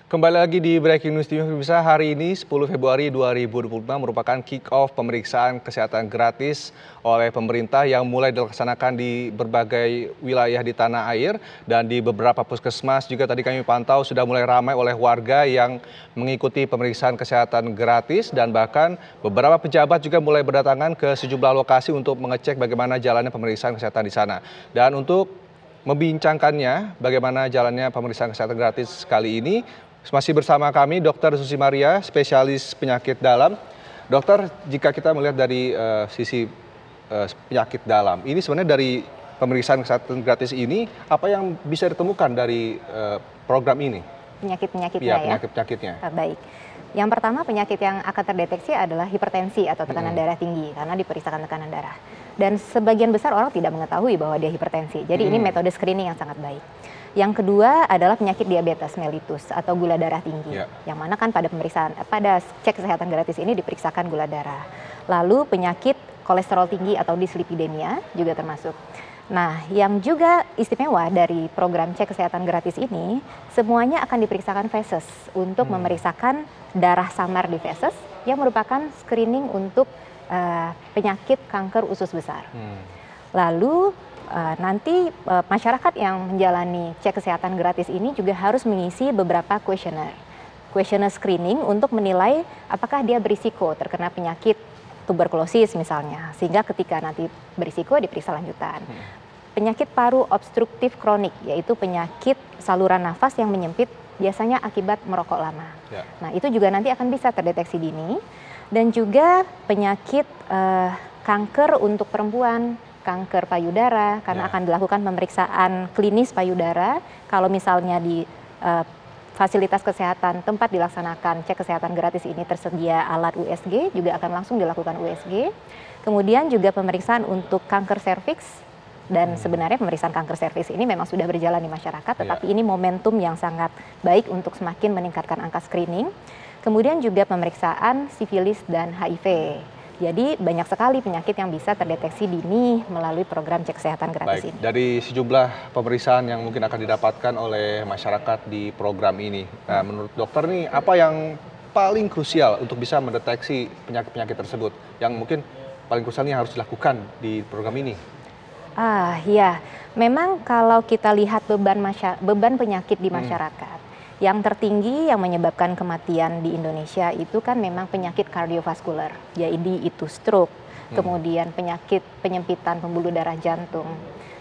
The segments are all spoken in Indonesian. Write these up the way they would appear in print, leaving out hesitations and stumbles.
Kembali lagi di Breaking News TV Pemirsa. Hari ini 10 Februari 2025 merupakan kick-off pemeriksaan kesehatan gratis oleh pemerintah yang mulai dilaksanakan di berbagai wilayah di tanah air dan di beberapa puskesmas juga tadi kami pantau sudah mulai ramai oleh warga yang mengikuti pemeriksaan kesehatan gratis dan bahkan beberapa pejabat juga mulai berdatangan ke sejumlah lokasi untuk mengecek bagaimana jalannya pemeriksaan kesehatan di sana. Dan untuk membincangkannya bagaimana jalannya pemeriksaan kesehatan gratis kali ini, masih bersama kami Dr. Susi Maria, spesialis penyakit dalam. Dokter, jika kita melihat dari sisi penyakit dalam, ini sebenarnya dari pemeriksaan kesehatan gratis ini, apa yang bisa ditemukan dari program ini? Penyakit-penyakitnya Ya, ya? penyakit-penyakitnya. Baik. Yang pertama penyakit yang akan terdeteksi adalah hipertensi atau tekanan darah tinggi, karena diperiksakan tekanan darah. Dan sebagian besar orang tidak mengetahui bahwa dia hipertensi. Jadi ini metode screening yang sangat baik. Yang kedua adalah penyakit diabetes mellitus atau gula darah tinggi. Yang mana kan pada cek kesehatan gratis ini diperiksakan gula darah. Lalu penyakit kolesterol tinggi atau dislipidemia juga termasuk. Nah, yang juga istimewa dari program cek kesehatan gratis ini, semuanya akan diperiksakan feses untuk memeriksakan darah samar di feses yang merupakan screening untuk penyakit kanker usus besar. Lalu nanti masyarakat yang menjalani cek kesehatan gratis ini juga harus mengisi beberapa kuesioner screening untuk menilai apakah dia berisiko terkena penyakit tuberkulosis misalnya, sehingga ketika nanti berisiko diperiksa lanjutan. Penyakit paru obstruktif kronik, yaitu penyakit saluran nafas yang menyempit biasanya akibat merokok lama. Nah, itu juga nanti akan bisa terdeteksi dini. Dan juga penyakit kanker untuk perempuan, kanker payudara, karena akan dilakukan pemeriksaan klinis payudara. Kalau misalnya di fasilitas kesehatan tempat dilaksanakan cek kesehatan gratis ini tersedia alat USG, juga akan langsung dilakukan USG. Kemudian juga pemeriksaan untuk kanker serviks, dan sebenarnya pemeriksaan kanker serviks ini memang sudah berjalan di masyarakat, tetapi ini momentum yang sangat baik untuk semakin meningkatkan angka screening. Kemudian juga pemeriksaan sifilis dan HIV. Jadi banyak sekali penyakit yang bisa terdeteksi dini melalui program cek kesehatan gratis ini. Dari sejumlah pemeriksaan yang mungkin akan didapatkan oleh masyarakat di program ini, menurut dokter nih apa yang paling krusial untuk bisa mendeteksi penyakit-penyakit tersebut yang mungkin paling krusial yang harus dilakukan di program ini? Ya, memang kalau kita lihat beban penyakit di masyarakat, yang tertinggi yang menyebabkan kematian di Indonesia itu kan memang penyakit kardiovaskular, jadi itu stroke, kemudian penyakit penyempitan pembuluh darah jantung,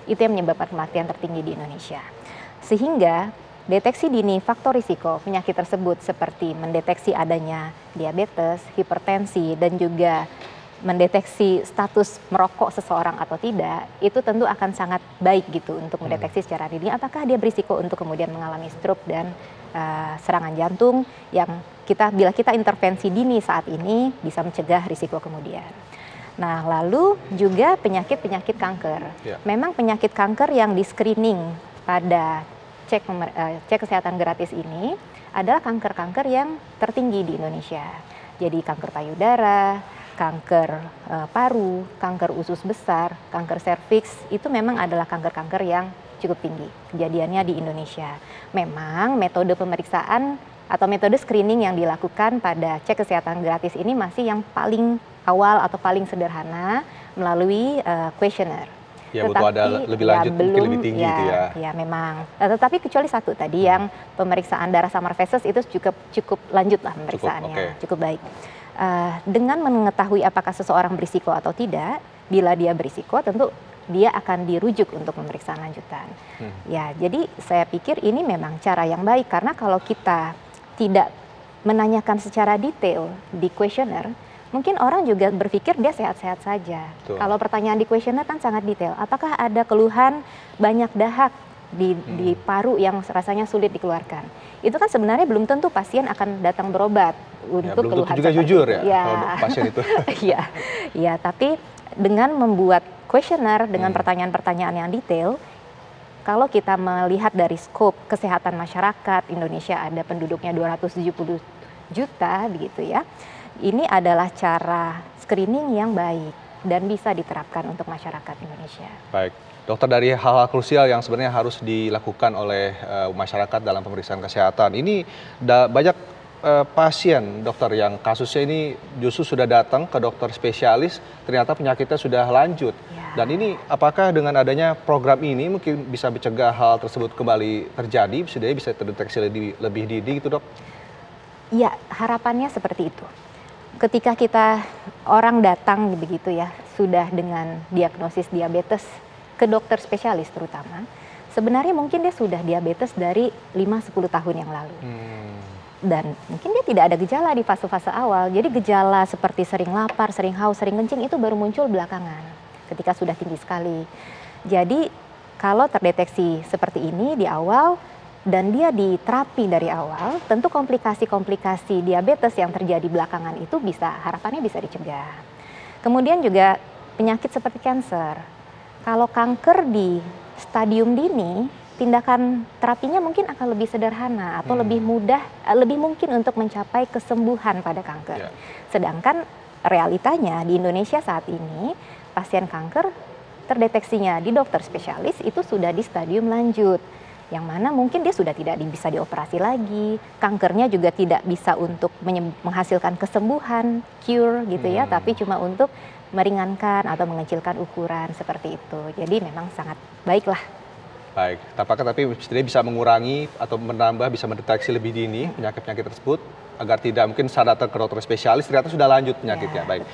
itu yang menyebabkan kematian tertinggi di Indonesia. Sehingga deteksi dini faktor risiko penyakit tersebut seperti mendeteksi adanya diabetes, hipertensi, dan juga mendeteksi status merokok seseorang atau tidak, itu tentu akan sangat baik gitu untuk mendeteksi secara dini apakah dia berisiko untuk kemudian mengalami stroke dan serangan jantung yang bila kita intervensi dini saat ini bisa mencegah risiko kemudian. Nah, lalu juga penyakit-penyakit kanker. Memang penyakit kanker yang di screening pada cek kesehatan gratis ini adalah kanker-kanker yang tertinggi di Indonesia. Jadi kanker payudara, kanker paru, kanker usus besar, kanker serviks, itu memang adalah kanker-kanker yang cukup tinggi kejadiannya di Indonesia. Memang metode pemeriksaan atau metode screening yang dilakukan pada cek kesehatan gratis ini masih yang paling awal atau paling sederhana melalui kuesioner. Ya, butuh ada lebih lanjut, mungkin lebih tinggi itu ya. Ya, memang. Tetapi kecuali satu tadi yang pemeriksaan darah samar feses itu cukup lanjut lah pemeriksaannya, cukup baik. Dengan mengetahui apakah seseorang berisiko atau tidak, bila dia berisiko tentu dia akan dirujuk untuk pemeriksaan lanjutan. Ya, jadi saya pikir ini memang cara yang baik karena kalau kita tidak menanyakan secara detail di kuesioner, mungkin orang juga berpikir dia sehat-sehat saja. Kalau pertanyaan di kuesioner kan sangat detail. Apakah ada keluhan banyak dahak di paru yang rasanya sulit dikeluarkan? Itu kan sebenarnya belum tentu pasien akan datang berobat untuk keluhan juga jujur ya kalau pasien itu. Ya, tapi dengan membuat kuesioner dengan pertanyaan-pertanyaan yang detail, kalau kita melihat dari skop kesehatan masyarakat Indonesia ada penduduknya 270 juta begitu ya. Ini adalah cara screening yang baik. dan bisa diterapkan untuk masyarakat Indonesia. Baik, dokter, dari hal-hal krusial yang sebenarnya harus dilakukan oleh masyarakat dalam pemeriksaan kesehatan, ini banyak pasien dokter yang kasusnya ini justru sudah datang ke dokter spesialis, ternyata penyakitnya sudah lanjut. Ya. Dan ini apakah dengan adanya program ini mungkin bisa mencegah hal tersebut kembali terjadi, setidaknya bisa terdeteksi lebih dini gitu, Dok? Ya, harapannya seperti itu. Ketika orang datang begitu ya, sudah dengan diagnosis diabetes ke dokter spesialis terutama, sebenarnya mungkin dia sudah diabetes dari 5-10 tahun yang lalu. Dan mungkin dia tidak ada gejala di fase-fase awal. Jadi gejala seperti sering lapar, sering haus, sering kencing itu baru muncul belakangan ketika sudah tinggi sekali. Jadi kalau terdeteksi seperti ini di awal dan dia diterapi dari awal, tentu komplikasi-komplikasi diabetes yang terjadi belakangan itu harapannya bisa dicegah. Kemudian juga penyakit seperti kanker. Kalau kanker di stadium dini, tindakan terapinya mungkin akan lebih sederhana atau lebih mudah, lebih mungkin untuk mencapai kesembuhan pada kanker. Sedangkan realitanya di Indonesia saat ini, pasien kanker terdeteksinya di dokter spesialis itu sudah di stadium lanjut, yang mana mungkin dia sudah tidak bisa dioperasi lagi, kankernya juga tidak bisa untuk menghasilkan kesembuhan, cure gitu ya, tapi cuma untuk meringankan atau mengecilkan ukuran seperti itu. Jadi memang sangat baiklah. Baik, tapi setidaknya bisa mengurangi atau menambah, bisa mendeteksi lebih dini penyakit-penyakit tersebut, agar tidak mungkin saat datang ke dokter spesialis ternyata sudah lanjut penyakitnya. Baik.